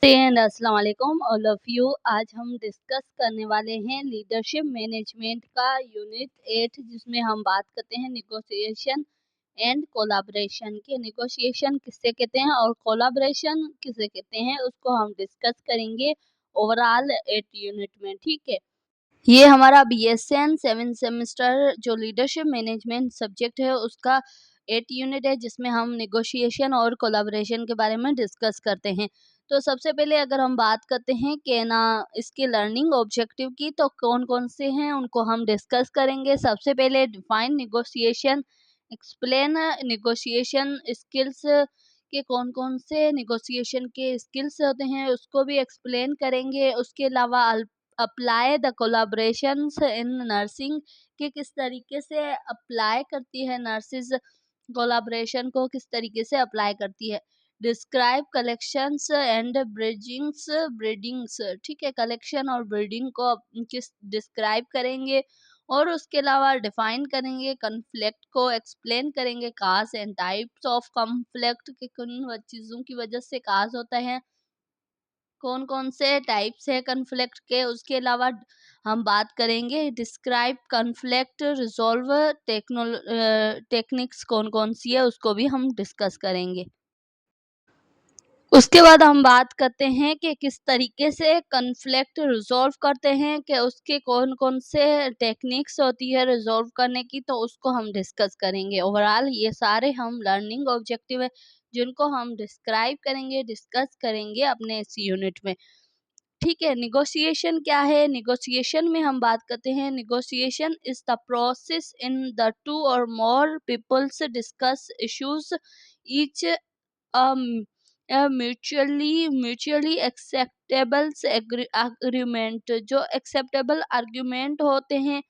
And अस्सलाम वालेकुम all of you. आज हम डिस्कस करने वाले हैं लीडरशिप मैनेजमेंट का यूनिट 8, जिसमें हम बात करते हैं निगोशिएशन एंड कोलैबोरेशन के। निगोशिएशन किससे कहते हैं और कोलैबोरेशन किसे कहते हैं, उसको हम डिस्कस करेंगे ओवरऑल 8 यूनिट में। ठीक है, ये हमारा बीएसएन 7 सेमेस्टर जो लीडरशिप मैनेजमेंट सब्जेक्ट है उसका 8 यूनिट है, जिसमें हम नेगोशिएशन और कोलैबोरेशन के बारे में डिस्कस करते हैं। तो सबसे पहले अगर हम बात करते हैं कि ना इसके लर्निंग ऑब्जेक्टिव की, तो कौन कौन से हैं उनको हम डिस्कस करेंगे। सबसे पहले define negotiation, explain negotiation skills के कौन कौन से नेगोशिएशन के स्किल्स होते हैं उसको भी एक्सप्लेन करेंगे। उसके अलावा अप्लाई द कोलाब्रेशंस इन नर्सिंग, कि किस तरीके से अप्लाई करती है नर्सिस कोलाब्रेशन को, किस तरीके से अप्लाई करती है। डिस्क्राइब कलेक्शंस एंड ब्रीडिंग्स, ठीक है, कलेक्शन और ब्रीडिंग को किस डिस्क्राइब करेंगे। और उसके अलावा डिफाइन करेंगे कन्फ्लिक्ट को, एक्सप्लेन करेंगे काज एंड टाइप्स ऑफ कन्फ्लिक्ट, कि किन चीज़ों की वजह से काज होता है, कौन कौन से टाइप्स है कन्फ्लिक्ट के। उसके अलावा हम बात करेंगे डिस्क्राइब कन्फ्लिक्ट रिजॉल्व टेक्निक्स कौन कौन सी है, उसको भी हम डिस्कस करेंगे। उसके बाद हम बात करते हैं कि किस तरीके से कन्फ्लिक्ट रिजॉल्व करते हैं, कि उसके कौन कौन से टेक्निक्स होती है रिजॉल्व करने की, तो उसको हम डिस्कस करेंगे। ओवरऑल ये सारे हम लर्निंग ऑब्जेक्टिव है जिनको हम डिस्क्राइब करेंगे, डिस्कस करेंगे अपने इस यूनिट में। ठीक है, निगोशिएशन क्या है। निगोशिएशन में हम बात करते हैं, negotiation is the process in the two और more peoples discuss issues each mutually acceptable agreement. जो एक्सेप्टेबल आर्ग्यूमेंट होते हैं,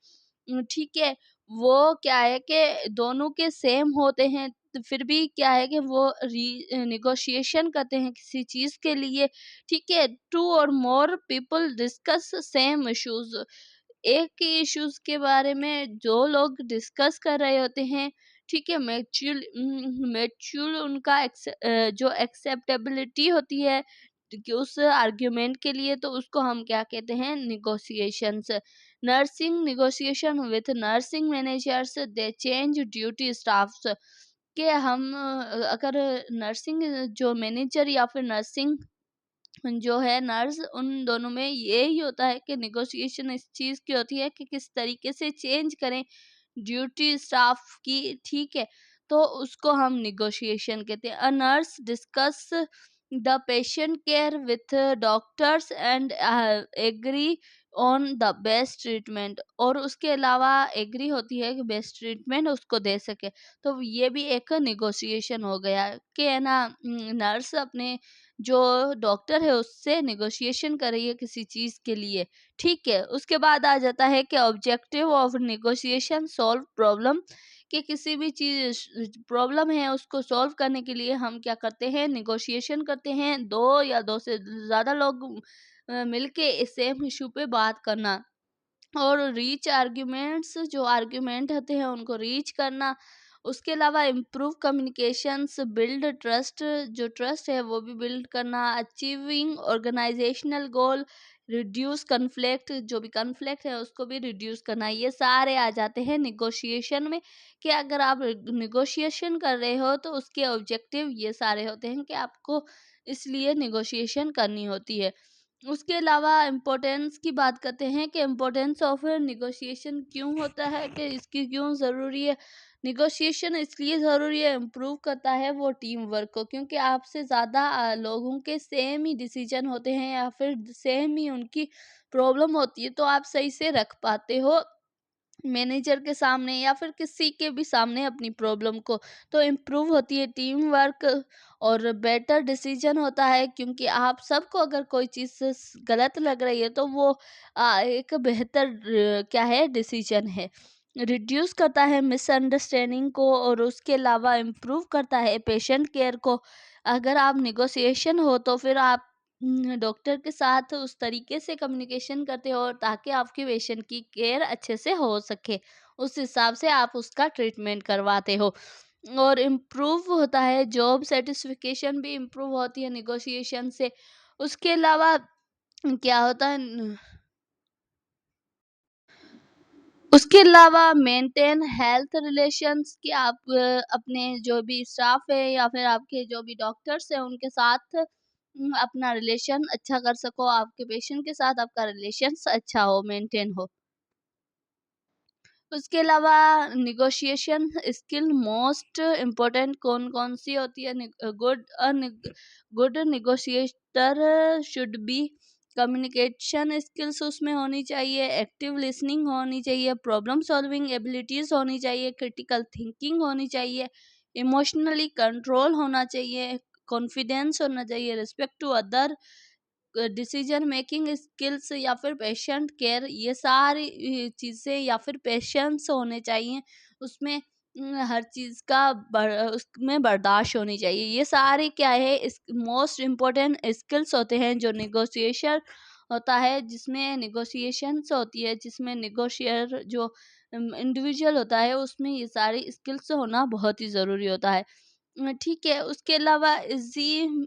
ठीक है, वो क्या है कि दोनों के सेम होते हैं, तो फिर भी क्या है कि वो निगोशिएशन करते हैं किसी चीज के लिए। ठीक है, टू और more people discuss same issues, एक ही इश्यूज के बारे में जो लोग डिस्कस कर रहे होते हैं। ठीक है, मैच्यूल उनका जो एक्सेप्टेबिलिटी होती है कि उस आर्ग्यूमेंट के लिए, तो उसको हम क्या कहते हैं, negotiations. Nursing negotiation with nursing managers, they change duty staffs, के हम अगर नर्सिंग जो मैनेजर या फिर नर्सिंग जो है नर्स, उन दोनों में यही होता है कि निगोशिएशन इस चीज की होती है कि किस तरीके से चेंज करें ड्यूटी स्टाफ की। ठीक है, तो उसको हम निगोशिएशन कहते हैं। A nurse discuss the patient care with doctors and agree on the best treatment, और उसके अलावा एग्री होती है कि बेस्ट ट्रीटमेंट उसको दे सके। तो ये भी एक निगोशिएशन हो गया कि है ना, नर्स अपने जो डॉक्टर है उससे निगोशिएशन कर रही है किसी चीज के लिए। ठीक है, उसके बाद आ जाता है कि objective of negotiation solve problem, कि किसी भी चीज प्रॉब्लम है उसको सॉल्व करने के लिए हम क्या करते हैं, निगोशिएशन करते हैं। दो या दो से ज्यादा लोग मिलके इस सेम इशू पे बात करना, और रीच आर्ग्यूमेंट्स, जो आर्ग्यूमेंट होते हैं उनको रीच करना। उसके अलावा इम्प्रूव कम्युनिकेशंस, बिल्ड ट्रस्ट, जो ट्रस्ट है वो भी बिल्ड करना। अचीविंग ऑर्गेनाइजेशनल गोल, रिड्यूस कन्फ्लिक्ट, जो भी कन्फ्लिक्ट है उसको भी रिड्यूस करना। ये सारे आ जाते हैं निगोशिएशन में, कि अगर आप निगोशिएशन कर रहे हो तो उसके ऑब्जेक्टिव ये सारे होते हैं कि आपको इसलिए निगोशिएशन करनी होती है। उसके अलावा इम्पोर्टेंस की बात करते हैं कि इम्पोर्टेंस ऑफ निगोशिएशन क्यों होता है, कि इसकी क्यों ज़रूरी है। निगोशिएशन इसलिए ज़रूरी है, इम्प्रूव करता है वो टीम वर्क को, क्योंकि आपसे ज़्यादा लोगों के सेम ही डिसीजन होते हैं या फिर सेम ही उनकी प्रॉब्लम होती है, तो आप सही से रख पाते हो मैनेजर के सामने या फिर किसी के भी सामने अपनी प्रॉब्लम को। तो इम्प्रूव होती है टीम वर्क, और बेटर डिसीजन होता है, क्योंकि आप सबको अगर कोई चीज़ गलत लग रही है तो वो एक बेहतर क्या है, डिसीजन है। रिड्यूस करता है मिसअंडरस्टैंडिंग को, और उसके अलावा इम्प्रूव करता है पेशेंट केयर को। अगर आप निगोशिएशन हो तो फिर आप डॉक्टर के साथ उस तरीके से कम्युनिकेशन करते हो ताकि आपके पेशेंट की केयर अच्छे से हो सके, उस हिसाब से आप उसका ट्रीटमेंट करवाते हो। और इम्प्रूव होता है जॉब सेटिस्फिकेशन, भी इम्प्रूव होती है निगोशिएशन से। उसके अलावा क्या होता है, उसके अलावा मेंटेन हेल्थ रिलेशंस कि आप अपने जो भी स्टाफ है या फिर आपके जो भी डॉक्टर्स हैं उनके साथ अपना रिलेशन अच्छा कर सको, आपके पेशेंट के साथ आपका रिलेशंस अच्छा हो, मेंटेन हो। उसके अलावा नेगोशिएशन स्किल मोस्ट इम्पोर्टेंट कौन-कौन सी होती है? Good negotiator should be communication skills उसमें होनी चाहिए, एक्टिव लिसनिंग होनी चाहिए, प्रॉब्लम सॉल्विंग एबिलिटीज़ होनी चाहिए, क्रिटिकल थिंकिंग होनी चाहिए, इमोशनली कंट्रोल होना चाहिए, कॉन्फिडेंस होना चाहिए, respect to other, decision making skills या फिर पेशेंट केयर, ये सारी चीज़ें या फिर पेशेंस होने चाहिए उसमें। हर चीज़ का उसमें बर्दाश्त होनी चाहिए। ये सारे क्या है, इस मोस्ट इम्पोर्टेंट स्किल्स होते हैं जो निगोशिएशन होता है, जिसमें निगोशिएशंस होती है, जिसमें निगोशियर जो इंडिविजुअल होता है उसमें ये सारी स्किल्स होना बहुत ही ज़रूरी होता है। ठीक है, उसके अलावा इजी,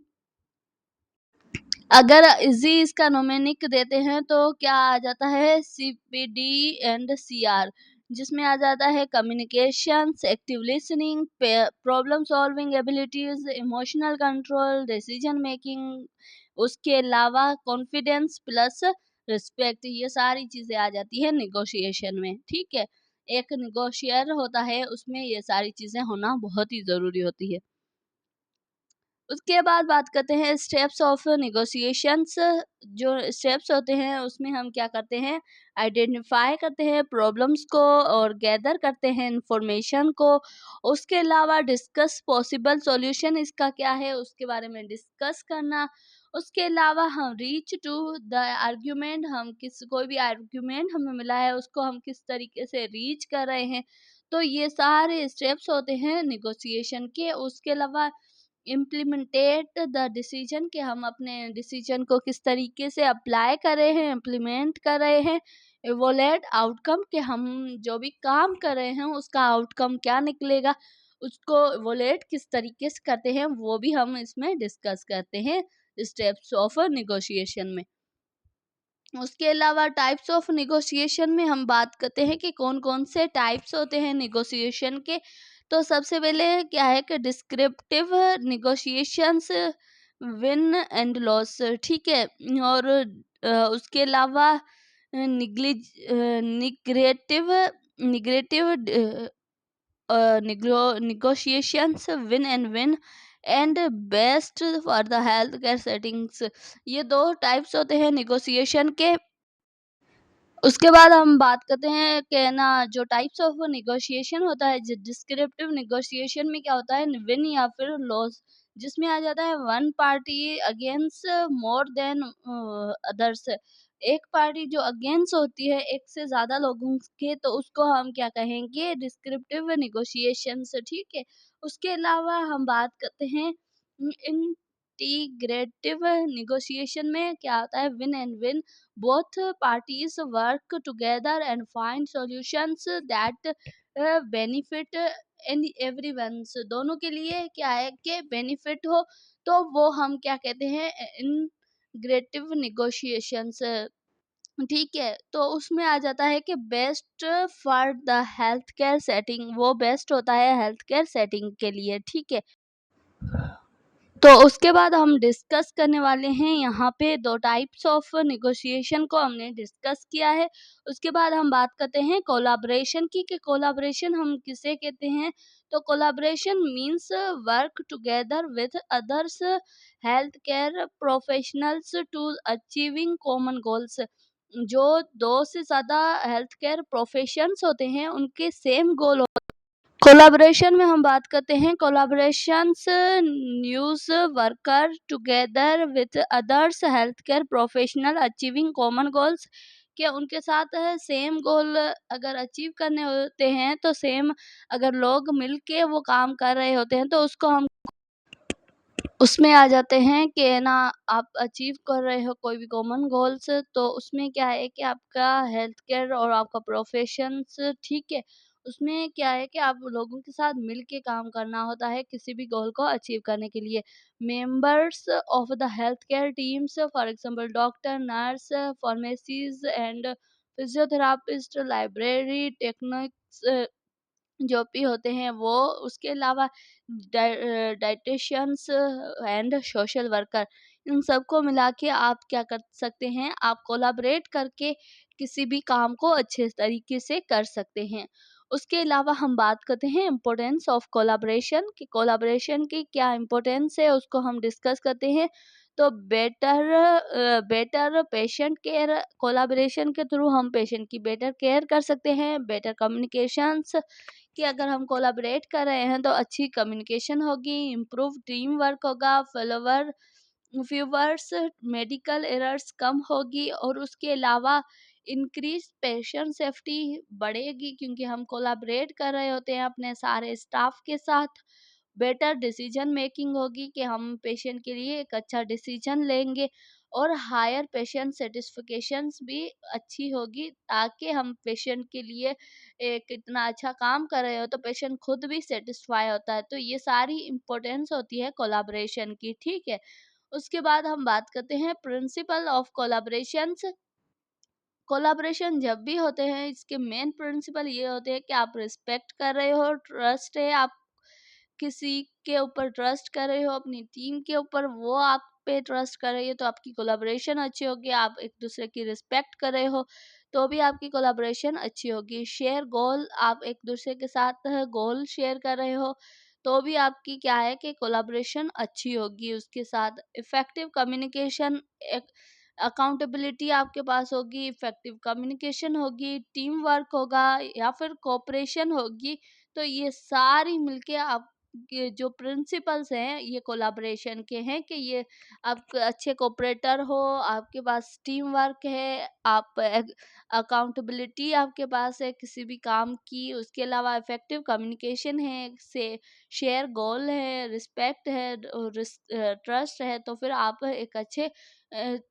अगर इजी इसका न्यूमेरिक देते हैं तो क्या आ जाता है, सीपीडी एंड सीआर, जिसमें आ जाता है communication, active listening, problem solving abilities, emotional control, decision making, उसके अलावा कॉन्फिडेंस प्लस रिस्पेक्ट, ये सारी चीजें आ जाती है निगोशिएशन में। ठीक है, एक निगोशियर होता है उसमें ये सारी चीजें होना बहुत ही जरूरी होती है। उसके बाद बात करते हैं स्टेप्स ऑफ नेगोशिएशंस। जो स्टेप्स होते हैं उसमें हम क्या करते हैं, आइडेंटिफाई करते हैं प्रॉब्लम्स को और गैदर करते हैं इंफॉर्मेशन को। उसके अलावा डिस्कस पॉसिबल सॉल्यूशन इसका क्या है उसके बारे में डिस्कस करना। उसके अलावा हम रीच टू द आर्ग्यूमेंट, हम किस कोई भी आर्ग्यूमेंट हमें मिला है उसको हम किस तरीके से रीच कर रहे हैं। तो ये सारे स्टेप्स होते हैं निगोशिएशन के। उसके अलावा इम्प्लीमेंटेट द डिसीजन, कि हम अपने डिसीजन को किस तरीके से अप्लाई कर रहे हैं, इम्प्लीमेंट कर रहे हैं। इवोलेट आउटकम, कि हम जो भी काम कर रहे हैं उसका आउटकम क्या निकलेगा, उसको इवोलेट किस तरीके से करते हैं वो भी हम इसमें डिस्कस करते हैं स्टेप्स ऑफ निगोशिएशन में। उसके अलावा टाइप्स ऑफ निगोशिएशन में हम बात करते हैं कि कौन कौन से टाइप्स होते हैं निगोशिएशन के। तो सबसे पहले क्या है कि descriptive negotiations, win and loss, ठीक है। और उसके अलावा integrative integrative negotiations, win and win and best for the health care settings, ये दो टाइप्स होते हैं निगोशिएशन के। उसके बाद हम बात करते हैं कि ना जो टाइप्स ऑफ नेगोशिएशन होता है, डिस्क्रिप्टिव नेगोशिएशन में क्या होता है, विन या फिर लॉस, जिसमें आ जाता है one party against more than others, एक पार्टी जो अगेंस्ट होती है एक से ज्यादा लोगों के, तो उसको हम क्या कहेंगे, डिस्क्रिप्टिव नेगोशिएशन। ठीक है, उसके अलावा हम बात करते हैं इंटीग्रेटिव नेगोशिएशन में क्या होता है, win and win, both parties work together and find solutions that benefit and everyone, दोनों के लिए क्या है कि बेनिफिट हो, तो वो हम क्या कहते हैं, इंग्रेटिव निगोशिएशंस। ठीक है, तो उसमें आ जाता है कि best for the health care setting, वो बेस्ट होता है हेल्थ केयर सेटिंग के लिए। ठीक है, तो उसके बाद हम डिस्कस करने वाले हैं यहाँ पे दो टाइप्स ऑफ नेगोशिएशन को हमने डिस्कस किया है। उसके बाद हम बात करते हैं कोलाब्रेशन की, कि कोलाब्रेशन हम किसे कहते हैं। तो collaboration means work together with others health care professionals to achieving common goals, जो दो से ज़्यादा हेल्थ केयर प्रोफेशंस होते हैं उनके सेम गोल। कोलाब्रेशन में हम बात करते हैं collaborations news worker together with others health care professional achieving common goals, कि उनके साथ सेम गोल अगर अचीव करने होते हैं तो सेम अगर लोग मिलके वो काम कर रहे होते हैं तो उसको हम उसमें आ जाते हैं कि ना आप अचीव कर रहे हो कोई भी कॉमन गोल्स, तो उसमें क्या है कि आपका हेल्थ केयर और आपका प्रोफेशंस, ठीक है, उसमें क्या है कि आप लोगों के साथ मिल के काम करना होता है किसी भी गोल को अचीव करने के लिए। Members of the health care teams for example doctor, nurse, pharmacies and physiotherapist, library techniques जो भी होते हैं वो, उसके अलावा डाइटेशियंस एंड सोशल वर्कर, इन सबको मिला के आप क्या कर सकते हैं, आप कोलैबोरेट करके किसी भी काम को अच्छे तरीके से कर सकते हैं। उसके अलावा हम बात करते हैं इम्पोर्टेंस ऑफ कोलैबोरेशन कि कोलैबोरेशन की क्या इम्पोर्टेंस है, उसको हम डिस्कस करते हैं। तो बेटर पेशेंट केयर, कोलैबोरेशन के थ्रू हम पेशेंट की बेटर केयर कर सकते हैं। बेटर कम्युनिकेशंस कि अगर हम कोलैबोरेट कर रहे हैं तो अच्छी कम्युनिकेशन होगी, इम्प्रूव टीम वर्क होगा, फ्यूवर्स मेडिकल एरर्स कम होगी, और उसके अलावा इंक्रीज पेशेंट सेफ्टी बढ़ेगी क्योंकि हम कोलैबोरेट कर रहे होते हैं अपने सारे स्टाफ के साथ। बेटर डिसीजन मेकिंग होगी कि हम पेशेंट के लिए एक अच्छा डिसीजन लेंगे, और हायर पेशेंट सेटिस्फिकेशंस भी अच्छी होगी ताकि हम पेशेंट के लिए एक इतना अच्छा काम कर रहे हो तो पेशेंट खुद भी सेटिस्फाई होता है। तो ये सारी इम्पोर्टेंस होती है कोलैबोरेशन की, ठीक है। उसके बाद हम बात करते हैं प्रिंसिपल ऑफ कोलैबोरेशंस। कोलैबोरेशन जब भी होते हैं इसके मेन प्रिंसिपल ये होते हैं कि आप रिस्पेक्ट कर रहे हो, ट्रस्ट है, आप किसी के ऊपर ट्रस्ट कर रहे हो, अपनी टीम के ऊपर वो आप पे ट्रस्ट कर रही है, तो आपकी कोलैबोरेशन अच्छी होगी। आप एक दूसरे की रिस्पेक्ट कर रहे हो तो भी आपकी कोलैबोरेशन अच्छी होगी। शेयर गोल, आप एक दूसरे के साथ गोल शेयर कर रहे हो तो भी आपकी क्या है कि कोलैबोरेशन अच्छी होगी। उसके साथ इफेक्टिव कम्युनिकेशन, अकाउंटेबिलिटी आपके पास होगी, इफेक्टिव कम्युनिकेशन होगी, टीम वर्क होगा या फिर कोऑपरेशन होगी। तो ये सारी मिलके आप के जो प्रिंसिपल्स हैं ये कोलैबोरेशन के हैं कि ये आप अच्छे कोऑपरेटर हो, आपके पास टीम वर्क है, आप अकाउंटेबिलिटी आपके पास है किसी भी काम की, उसके अलावा इफेक्टिव कम्युनिकेशन है, से शेयर गोल है, रिस्पेक्ट है और ट्रस्ट है, तो फिर आप एक अच्छे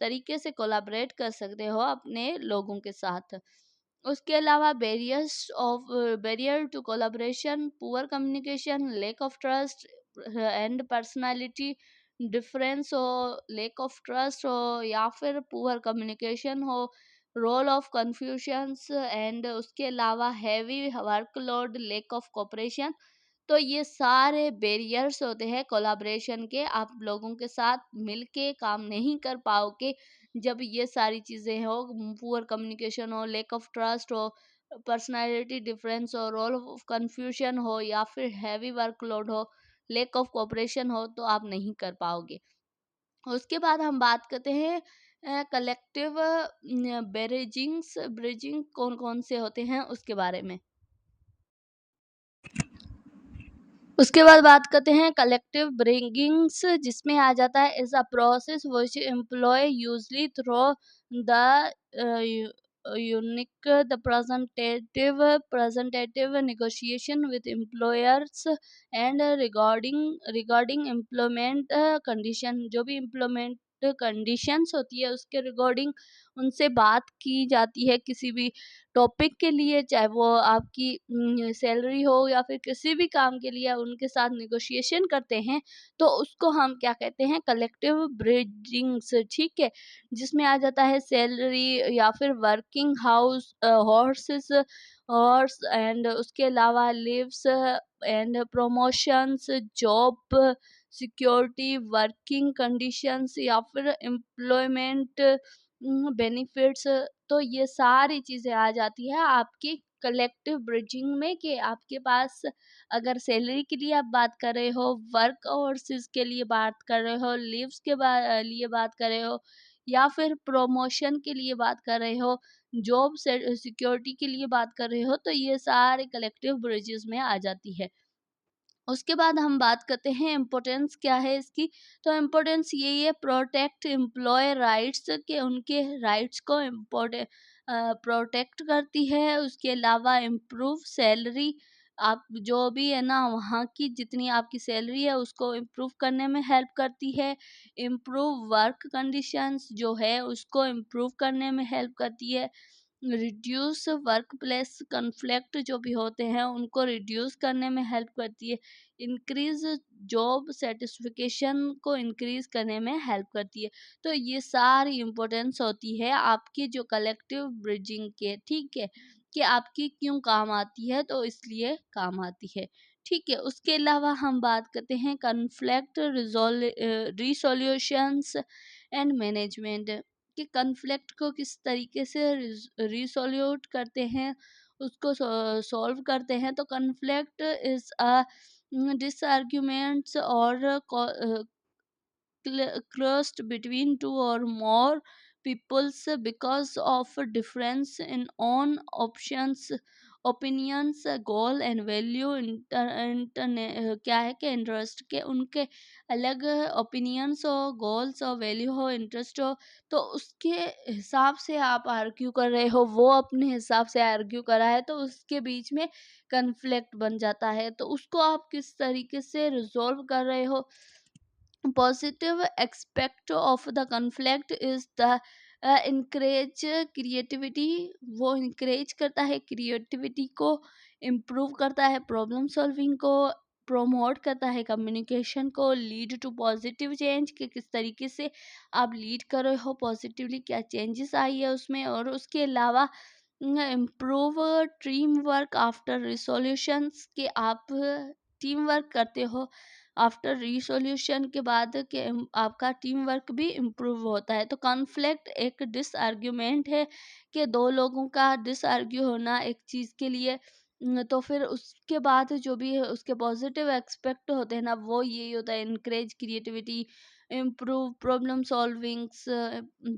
तरीके से कोलैबोरेट कर सकते हो अपने लोगों के साथ। उसके अलावा barrier to collaboration, poor communication, lack of trust and personality difference हो, लैक ऑफ ट्रस्ट हो या फिर पुअर कम्युनिकेशन हो, रोल ऑफ कन्फ्यूजन्स एंड उसके अलावा heavy workload, lack of cooperation. तो ये सारे बैरियर्स होते हैं कोलैबोरेशन के, आप लोगों के साथ मिलके काम नहीं कर पाओगे जब ये सारी चीज़ें हो, पुअर कम्युनिकेशन हो, लैक ऑफ ट्रस्ट हो, पर्सनालिटी डिफरेंस हो, रोल ऑफ कन्फ्यूजन हो या फिर हैवी वर्कलोड हो, लैक ऑफ कोऑपरेशन हो, तो आप नहीं कर पाओगे। उसके बाद हम बात करते हैं कलेक्टिव ब्रिजिंग कौन कौन से होते हैं उसके बारे में। उसके बाद बात करते हैं कलेक्टिव ब्रिंगिंग्स, जिसमें आ जाता है is a process which employ usually through the unique the presentative negotiation with employers and regarding employment condition, जो भी एम्प्लॉयमेंट कंडीशंस होती है उसके रिगार्डिंग उनसे बात की जाती है किसी भी टॉपिक के लिए, चाहे वो आपकी सैलरी हो या फिर किसी भी काम के लिए उनके साथ नेगोशिएशन करते हैं, तो उसको हम क्या कहते हैं, कलेक्टिव ब्रीजिंग्स, ठीक है। जिसमें आ जाता है सैलरी या फिर working house horses horse and उसके अलावा leaves and promotions, job security, working conditions या फिर एम्प्लॉयमेंट बेनिफिट्स। तो ये सारी चीज़ें आ जाती है आपकी कलेक्टिव ब्रिजिंग में कि आपके पास अगर सैलरी के लिए आप बात कर रहे हो, वर्क आवर्स के लिए बात कर रहे हो, लीव्स के लिए बात कर रहे हो या फिर प्रमोशन के लिए बात कर रहे हो, जॉब सिक्योरिटी के लिए बात कर रहे हो, तो ये सारे कलेक्टिव ब्रिजेस में आ जाती है। उसके बाद हम बात करते हैं इम्पोर्टेंस क्या है इसकी। तो इम्पोर्टेंस यही है, प्रोटेक्ट एम्प्लॉय राइट्स के, उनके राइट्स को इम्पोर्टेंट प्रोटेक्ट करती है। उसके अलावा इम्प्रूव सैलरी, आप जो भी है ना वहाँ की जितनी आपकी सैलरी है उसको इम्प्रूव करने में हेल्प करती है। इम्प्रूव वर्क कंडीशंस जो है उसको इम्प्रूव करने में हेल्प करती है। रिड्यूस वर्क प्लेस कन्फ्लिक्ट जो भी होते हैं उनको रिड्यूस करने में हेल्प करती है। इंक्रीज जॉब सेटिस्फिकेशन को इंक्रीज करने में हेल्प करती है। तो ये सारी इम्पोर्टेंस होती है आपकी जो कलेक्टिव ब्रिजिंग के, ठीक है, कि आपकी क्यों काम आती है, तो इसलिए काम आती है। ठीक है, उसके अलावा हम बात करते हैं कन्फ्लिक्ट रिसोल्यूशंस एंड मैनेजमेंट, कि कन्फ्लिक्ट को किस तरीके से रिसोल्यूट करते हैं, उसको सॉल्व करते हैं। तो कन्फ्लिक्ट इज अ डिसआर्ग्यूमेंट्स और crust between two or more peoples because of a difference in own options, opinions, goal and value, क्या है कि इंटरेस्ट के उनके अलग ओपिनियंस हो, गोल्स हो, वैल्यू हो, इंटरेस्ट हो, तो उसके हिसाब से आप आर्ग्यू कर रहे हो, वो अपने हिसाब से आर्ग्यू कर रहा है, तो उसके बीच में कन्फ्लिक्ट बन जाता है। तो उसको आप किस तरीके से रिजोल्व कर रहे हो। Positive aspect of the conflict is the encourage creativity, वो encourage करता है क्रिएटिविटी को, improve करता है प्रॉब्लम सॉल्विंग को, प्रमोट करता है कम्युनिकेशन को, लीड टू पॉजिटिव चेंज, कि किस तरीके से आप लीड कर रहे हो पॉजिटिवली, क्या चेंजेस आई है उसमें। और उसके अलावा इम्प्रूव टीम वर्क आफ्टर रिसोल्यूशंस, कि आप टीम वर्क करते हो आफ्टर रिसोल्यूशन के बाद, कि आपका टीम वर्क भी इम्प्रूव होता है। तो कॉन्फ्लिक्ट एक डिसआर्ग्यूमेंट है, कि दो लोगों का डिसआर्ग्यू होना एक चीज़ के लिए, तो फिर उसके बाद जो भी है उसके पॉजिटिव एक्सपेक्ट होते हैं ना, वो यही होता है, increase creativity, improve problem solvings,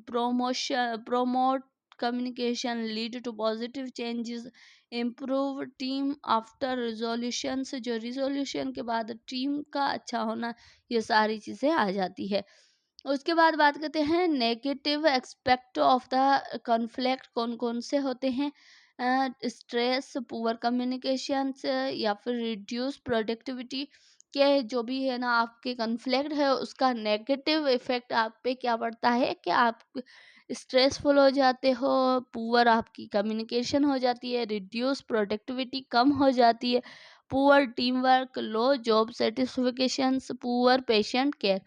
promote communication, lead to positive changes, improve team after resolution, से जो रिजोल्यूशन के बाद टीम का अच्छा होना, ये सारी चीज़ें आ जाती है। उसके बाद बात करते हैं negative expect of the conflict, कौन कौन से होते हैं। स्ट्रेस, पुअर कम्युनिकेशन, या फिर रिड्यूस प्रोडक्टिविटी, के जो भी है ना आपके कन्फ्लिक्ट है उसका नेगेटिव इफेक्ट आप पे क्या पड़ता है, कि आप स्ट्रेसफुल हो जाते हो, पुअर आपकी कम्युनिकेशन हो जाती है, रिड्यूस प्रोडक्टिविटी कम हो जाती है, पुअर टीम वर्क, लो जॉब सेटिस्फिकेशंस, पुअर पेशेंट केयर,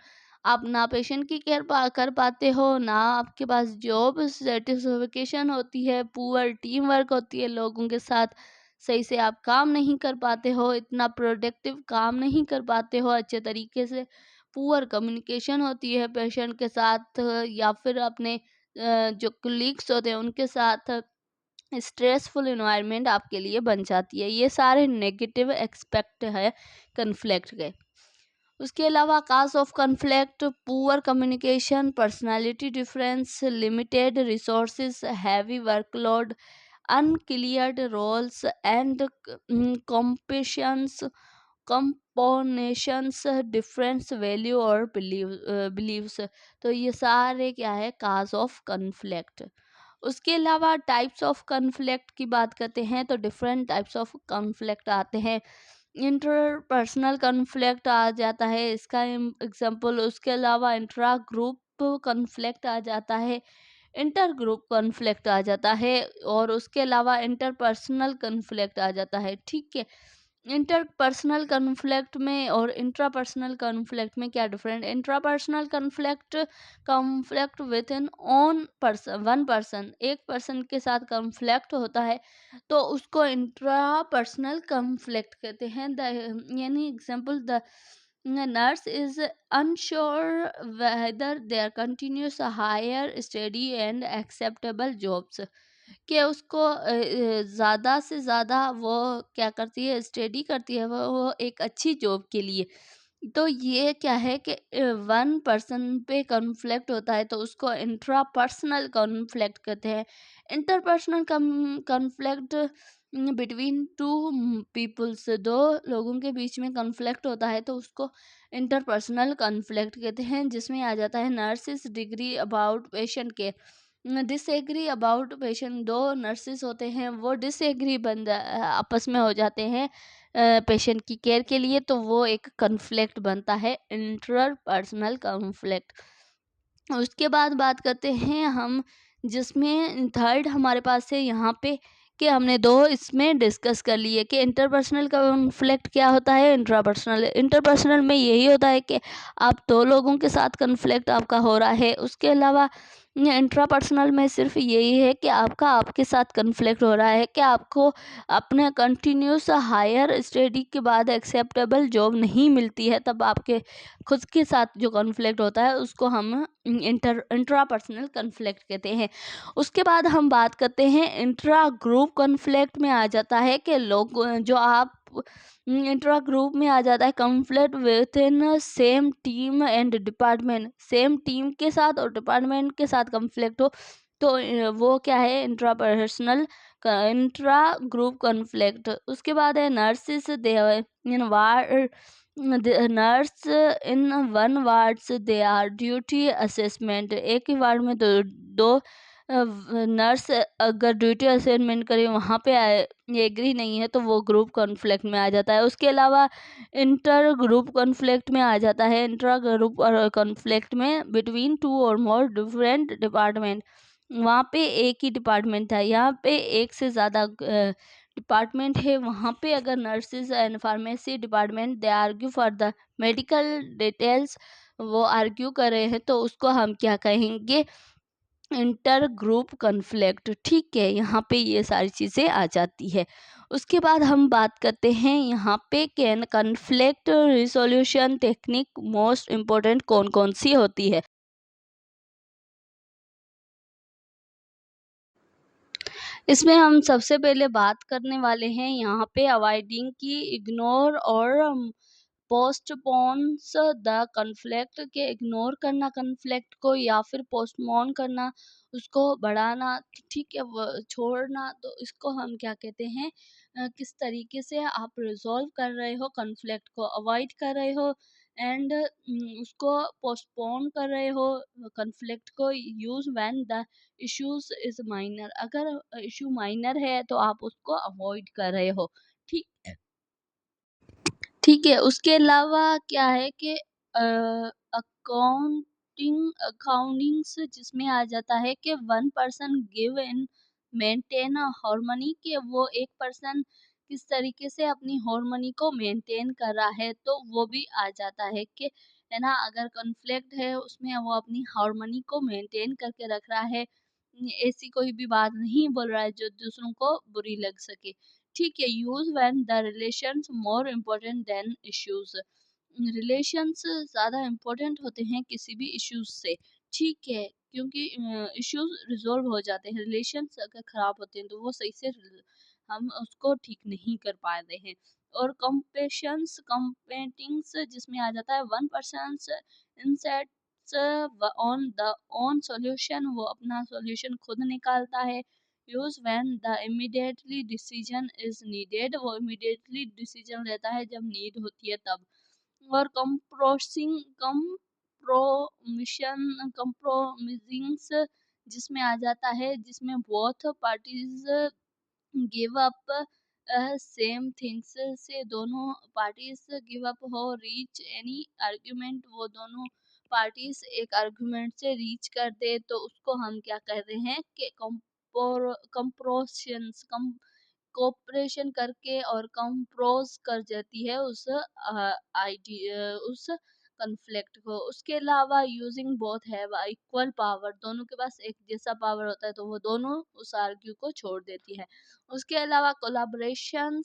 आप ना पेशेंट की केयर कर पाते हो, ना आपके पास जॉब सेटिस्फिकेशन होती है, पुअर टीम वर्क होती है, लोगों के साथ सही से आप काम नहीं कर पाते हो, इतना प्रोडक्टिव काम नहीं कर पाते हो अच्छे तरीके से, पुअर कम्युनिकेशन होती है पेशेंट के साथ, या फिर अपने जो कलीग्स होते हैं उनके साथ, स्ट्रेसफुल इन्वायरमेंट आपके लिए बन जाती है। ये सारे नेगेटिव एक्सपेक्ट है कन्फ्लिक्ट के। उसके अलावा cause of conflict, poor communication, personality difference, limited resources, heavy workload, uncleared roles and competitions, compensations, difference value और बिलीव्स, तो ये सारे क्या है काज ऑफ कन्फ्लिक्ट। उसके अलावा टाइप्स ऑफ कन्फ्लिक्ट की बात करते हैं तो डिफरेंट टाइप्स ऑफ कन्फ्लिक्ट आते हैं। इंटरपर्सनल कन्फ्लिक्ट आ जाता है इसका एग्जांपल, उसके अलावा इंट्रा ग्रुप कन्फ्लिक्ट आ जाता है, इंटर ग्रुप कॉन्फ्लिक्ट आ जाता है, और उसके अलावा इंटरपर्सनल कॉन्फ्लिक्ट आ जाता है। ठीक है, इंटरपर्सनल कॉन्फ्लिक्ट में और इंट्रापर्सनल कॉन्फ्लिक्ट में क्या different. Intrapersonal conflict, conflict with in own person, one person, एक पर्सन के साथ कॉन्फ्लिक्ट होता है, तो उसको इंट्रापर्सनल कॉन्फ्लिक्ट कहते हैं। यानी example, the nurse is unsure whether there continues a higher steady and acceptable jobs, कि उसको ज़्यादा से ज़्यादा वो क्या करती है, स्टडी करती है वो एक अच्छी जॉब के लिए। तो ये क्या है कि वन पर्सन पे कॉन्फ्लिक्ट होता है, तो उसको इंट्रापर्सनल कॉन्फ्लिक्ट कहते हैं। Interpersonal conflict between two peoples, दो लोगों के बीच में कॉन्फ्लिक्ट होता है, तो उसको इंटरपर्सनल कॉन्फ्लिक्ट कहते हैं, जिसमें आ जाता है नर्सिस डिग्री अबाउट पेशेंट के, डिसएग्री अबाउट पेशेंट, दो नर्सिस होते हैं वो डिसएग्री आपस में हो जाते हैं पेशेंट की केयर के लिए, तो वो एक कॉन्फ्लिक्ट बनता है, इंटरपर्सनल कॉन्फ्लिक्ट। उसके बाद बात करते हैं हम जिसमें थर्ड हमारे पास है यहाँ पे कि हमने 2 इसमें डिस्कस कर लिए कि इंटरपर्सनल कॉन्फ्लिक्ट क्या होता है, इंट्रापर्सनल। इंटरपर्सनल में यही होता है कि आप 2 लोगों के साथ कॉन्फ्लिक्ट आपका हो रहा है। उसके अलावा इंट्रापर्सनल में सिर्फ यही है कि आपके साथ कॉन्फ्लिक्ट हो रहा है कि आपको अपने कंटिन्यूस हायर स्टडी के बाद एक्सेप्टेबल जॉब नहीं मिलती है, तब आपके खुद के साथ जो कॉन्फ्लिक्ट होता है उसको हम इंट्रापर्सनल कॉन्फ्लिक्ट कहते हैं। उसके बाद हम बात करते हैं इंट्रा ग्रुप कॉन्फ्लिक्ट में आ जाता है कि लोग जो आप इंट्रा ग्रुप में आ जाता है conflict with in same team and department. Same team के साथ और डिपार्टमेंट के साथ कॉन्फ्लिक्ट हो तो वो क्या है, इंट्रा ग्रुप कॉन्फ्लिक्ट। उसके बाद है nurses they in war nurse in one wards they are duty assessment. एक ही वार्ड में दो नर्स अगर ड्यूटी असाइनमेंट करे वहाँ पे एग्री नहीं है तो वो ग्रुप कॉन्फ्लिक्ट में आ जाता है। उसके अलावा इंटर ग्रुप कॉन्फ्लिक्ट में आ जाता है। इंट्रा ग्रुप कॉन्फ्लिक्ट में बिटवीन 2 और मोर डिफरेंट डिपार्टमेंट। वहाँ पे एक ही डिपार्टमेंट था, यहाँ पे एक से ज़्यादा डिपार्टमेंट है। वहाँ पे अगर nurses and pharmacy department they argue for the medical details, वो आर्ग्यू कर रहे हैं तो उसको हम क्या कहेंगे, इंटर ग्रुप कॉन्फ्लिक्ट। ठीक है, यहाँ पे ये सारी चीज़ें आ जाती है। उसके बाद हम बात करते हैं यहाँ पे can conflict resolution technique most important कौन कौन सी होती है। इसमें हम सबसे पहले बात करने वाले हैं यहाँ पे अवॉइडिंग की, इग्नोर और पोस्टपोन्स द कन्फ्लिक्ट के इग्नोर करना कन्फ्लिक्ट को या फिर पोस्टपोन करना, उसको बढ़ाना, ठीक है, वो छोड़ना। तो इसको हम क्या कहते हैं, किस तरीके से आप रिजॉल्व कर रहे हो, कन्फ्लिक्ट को अवॉइड कर रहे हो एंड उसको पोस्टपोन कर रहे हो कन्फ्लिक्ट को। Use when the issues is minor, अगर इशू माइनर है तो आप उसको अवॉइड कर रहे हो। ठीक ठीक है। उसके अलावा क्या है कि अकाउंटिंग्स जिसमें आ जाता है कि one person give in maintain harmony, के वो एक पर्सन किस तरीके से अपनी हार्मनी को मेंटेन कर रहा है, तो वो भी आ जाता है कि है ना, अगर कॉन्फ्लिक्ट है उसमें वो अपनी हार्मनी को मेंटेन करके रख रहा है, ऐसी कोई भी बात नहीं बोल रहा है जो दूसरों को बुरी लग सके। ठीक है। Use when the relations more important then issues, relations ज़्यादा इम्पोर्टेंट होते हैं किसी भी इश्यूज से। ठीक है, क्योंकि इश्यूज रिजॉल्व हो जाते हैं, रिलेशंस अगर खराब होते हैं तो वो सही से हम उसको ठीक नहीं कर पाते हैं। और कंपेशंस कंपेटिंग्स जिसमें आ जाता है one person insets on the own solution, वो अपना सॉल्यूशन खुद निकालता है। Use when the immediately decision is needed, वो इमीडिएटली डिसीजन लेता है जब नीड होती है तब। और कंप्रोमिसिंग्स जिसमें आ जाता है, जिसमें both parties give up same things, से दोनों पार्टीज गिव अप हो रीच एनी आर्ग्यूमेंट, वो दोनों पार्टीज एक आर्ग्यूमेंट से रीच कर दे तो उसको हम क्या कहते हैं कि कंप्रोशंस, कोऑपरेशन करके और कंप्रोज कर जाती है उस उस कॉन्फ्लिक्ट को। उसके अलावा using both have equal power, दोनों के पास एक जैसा पावर होता है तो वो दोनों उस आर्ग्यू को छोड़ देती है। उसके अलावा कोलाब्रेशन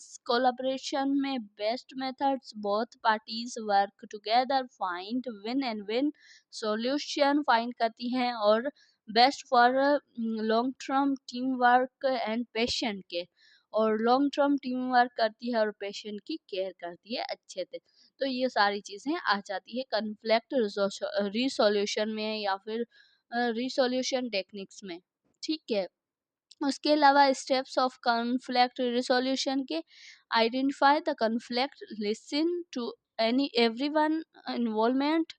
में best methods, both parties work together find win and win solution find करती हैं, और best for long term team work and patient के, और लॉन्ग टर्म टीम वर्क करती है और पेशेंट की केयर करती है अच्छे से। तो ये सारी चीज़ें आ जाती है कन्फ्लिक्ट रिसोल्यूशन में या फिर रिसोल्यूशन टेक्निक्स में। ठीक है। उसके अलावा स्टेप्स ऑफ कॉन्फ्लिक्ट रिसोल्यूशन के, identify the conflict, listen to any everyone involvement,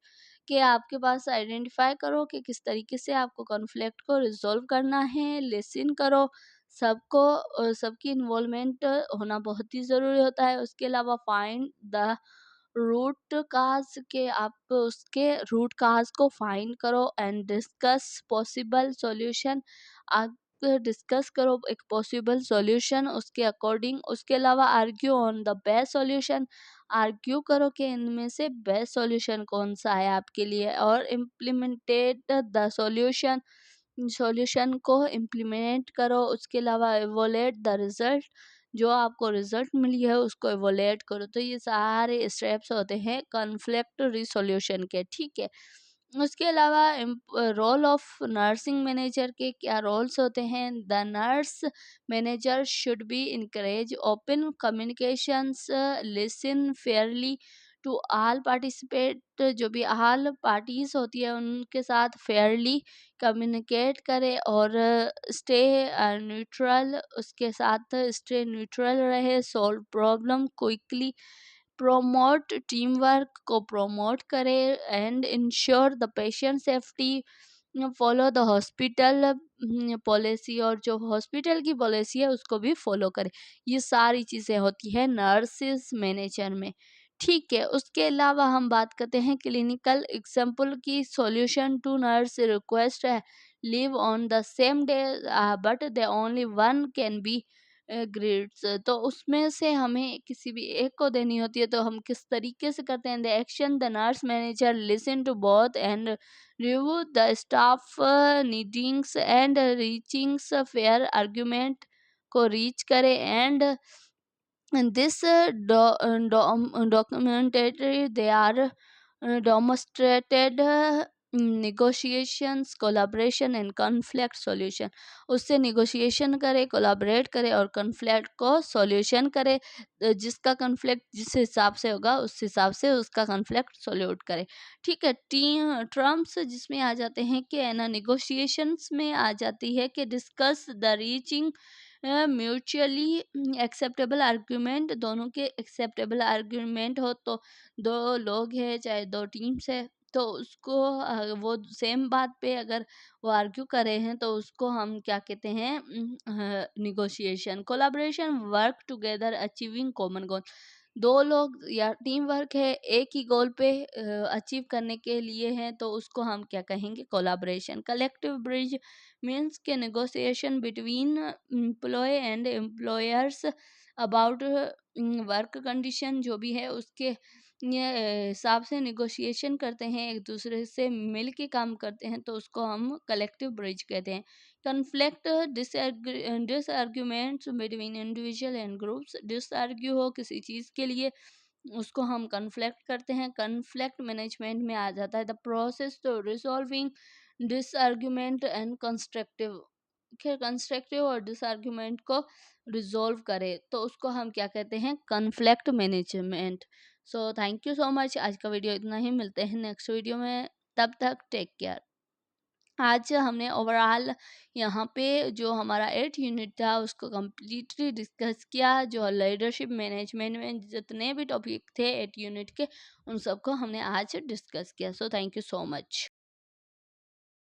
के आपके पास आइडेंटिफाई करो कि किस तरीके से आपको कॉन्फ्लिक्ट को रिजॉल्व करना है, लिसन करो सबको, सबकी इन्वॉल्वमेंट होना बहुत ही ज़रूरी होता है। उसके अलावा फाइंड द रूट काज के आप उसके रूट काज को फाइंड करो एंड डिस्कस पॉसिबल सॉल्यूशन। आप डिस्कस करो एक पॉसिबल सॉल्यूशन उसके अकॉर्डिंग। उसके अलावा argue on the best solution, argue करो कि इनमें से बेस्ट सॉल्यूशन कौन सा है आपके लिए, और इम्प्लीमेंटेड द सॉल्यूशन, सॉल्यूशन को इम्प्लीमेंट करो। उसके अलावा एवोलेट द रिजल्ट, जो आपको रिजल्ट मिली है उसको एवोलेट करो। तो ये सारे स्टेप्स होते हैं कॉन्फ्लिक्ट रिसोल्यूशन के, ठीक है। उसके अलावा रोल ऑफ नर्सिंग मैनेजर के क्या रोल्स होते हैं। The nurse manager should be encourage open communications, listen fairly to all participate, जो भी ऑल पार्टीज होती है उनके साथ फेयरली कम्युनिकेट करे, और स्टे न्यूट्रल, उसके साथ स्टे न्यूट्रल रहे, solve problem quickly, promote team work को प्रोमोट करे, and ensure the patient safety, follow the hospital policy, और जो हॉस्पिटल की पॉलिसी है उसको भी फॉलो करे। ये सारी चीज़ें होती है नर्सिस मैनेजर में, ठीक है। उसके अलावा हम बात करते हैं क्लिनिकल एग्जाम्पल की। सॉल्यूशन टू नर्स रिक्वेस्ट है live on the same day but the only one can be grades, तो उसमें से हमें किसी भी एक को देनी होती है। तो हम किस तरीके से करते हैं। The action the nurse manager listen to both and review the staff needings and reachings fair argument को रीच करे, and this documentary they are demonstrated negotiations collaboration and conflict solution। उससे negotiation करे, collaborate करे और conflict को solution करे। जिसका conflict जिस हिसाब से होगा उस हिसाब से उसका conflict solute करे, ठीक है। टीम टर्म्स जिसमें आ जाते हैं कि है ना, negotiations में आ जाती है कि discuss the reaching mutually acceptable argument, दोनों के एक्सेप्टेबल आर्ग्यूमेंट हो, तो दो लोग हैं चाहे दो टीम्स है, तो उसको वो सेम बात पे अगर वो आर्ग्यू करे हैं तो उसको हम क्या कहते हैं, negotiation. Collaboration work together achieving common goal, दो लोग या टीम वर्क है एक ही गोल पे अचीव करने के लिए है, तो उसको हम क्या कहेंगे, कोलाब्रेशन। कलेक्टिव ब्रिज मीन्स के negotiation between employ and employers about work condition, जो भी है उसके हिसाब से नेगोशिएशन करते हैं, एक दूसरे से मिल के काम करते हैं, तो उसको हम कलेक्टिव ब्रिज कहते हैं। Conflict disarguments between individual and groups, disargue हो किसी चीज़ के लिए उसको हम कन्फ्लिक्ट करते हैं। कन्फ्लिक्ट मैनेजमेंट में आ जाता है the process to resolving disargument and constructive, फिर कंस्ट्रक्टिव और डिसआर्ग्यूमेंट को रिजॉल्व करे, तो उसको हम क्या कहते हैं, conflict management. So thank you so much, आज का वीडियो इतना ही, मिलते हैं नेक्स्ट वीडियो में, तब तक टेक केयर। आज हमने ओवरऑल यहाँ पे जो हमारा 8 यूनिट था उसको कम्प्लीटली डिस्कस किया। जो लीडरशिप मैनेजमेंट में जितने भी टॉपिक थे 8 यूनिट के, उन सबको हमने आज डिस्कस किया। So thank you so much.